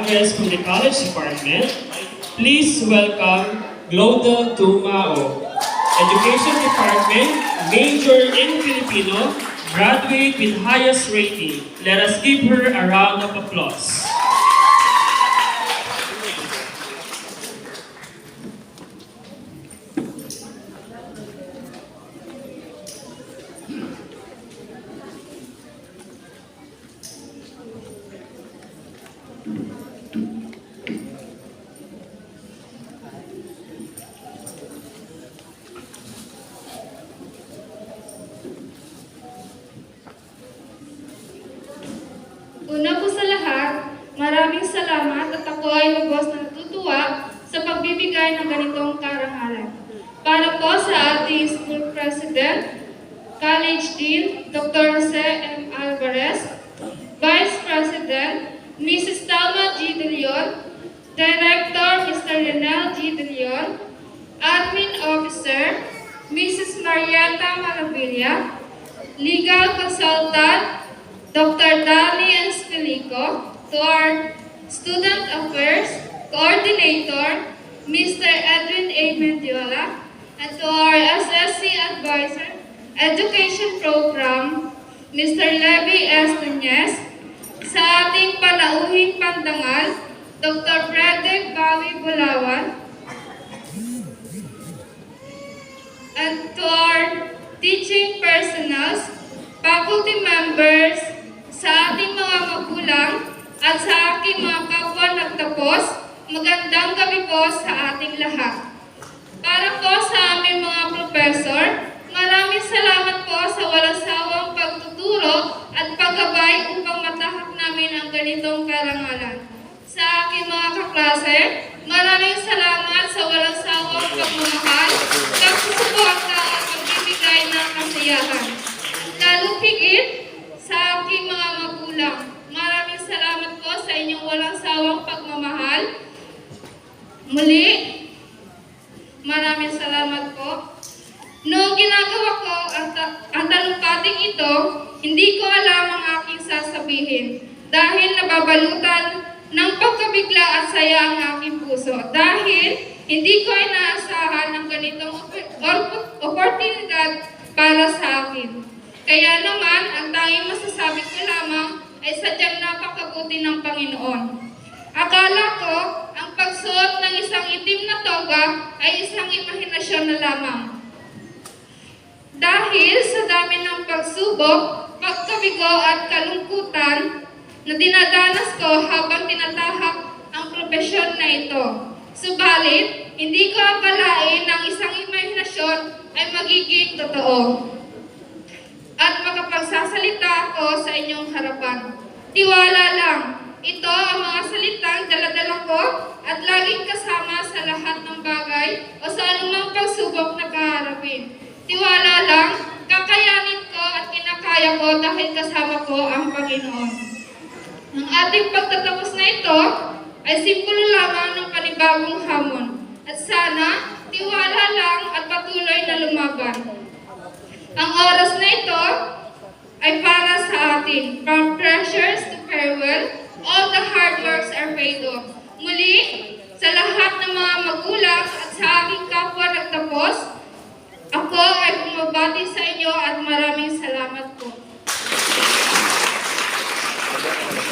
address from the College Department, please welcome Gloda Tumao. Education Department, major in Filipino, graduate with highest rating. Let us give her a round of applause. Una po sa lahat, maraming salamat at ako ay lubos na natutuwa sa pagbibigay ng ganitong karangalan. Para po sa ating School President, College Dean, Dr. Jose M. Alvarez, Vice President, Mrs. Talma G. De Leon, Director, Mr. Lionel G. De Leon, Admin Officer, Mrs. Marietta Maravilla, Legal Consultant, Dr. Dali Espilico, to our Student Affairs Coordinator, Mr. Edwin A. Mendiola, and to our SSC Advisor, Education Program, Mr. Levy S. Nunez, sa ating panauhing pandangal, Dr. Frederick Bawi Bulawan, and to our teaching personnels, faculty members, sa ating mga magulang at sa aking mga kapwa nagtapos, magandang gabi po sa ating lahat. Para po sa aming mga professor, maraming salamat po sa walang sawang pagtuturo at paggabay upang matahak namin ang ganitong karangalan. Sa aking mga kaklase, maraming salamat sa walang sawang pagmamahal, pagsusuporta at pagbibigay ng kasiyahan. Lalo higit, sa aking mga magulang, maraming salamat po sa inyong walang sawang pagmamahal. Muli, maraming salamat po. Noong ginagawa ko ang talumpating ito, hindi ko alam ang aking sasabihin dahil nababalutan ng pagkabigla at saya ang aking puso. Dahil hindi ko inaasahan ng ganitong oportunidad para sa akin. Kaya naman, ang tanging masasabi ko lamang ay sadyang napakabuti ng Panginoon. Akala ko, ang pagsuot ng isang itim na toga ay isang imahinasyon na lamang. Dahil sa dami ng pagsubok, pagkabigo at kalungkutan na dinadanas ko habang tinatahak ang propesyon na ito. Subalit, hindi ko akalain na ang isang imahinasyon ay magiging totoo at makapagsasalita ako sa inyong harapan. Tiwala lang, ito ang mga salitang daladala ko at laging kasama sa lahat ng bagay o sa anumang pagsubok na kaharapin. Tiwala lang, kakayanin ko at kinakaya ko dahil kasama ko ang Panginoon. Ang ating pagtatapos na ito ay simbolo lamang ng panibagong hamon at sana tiwala lang at patuloy na lumaban. Ang oras na ito ay para sa atin, from pressures to farewell,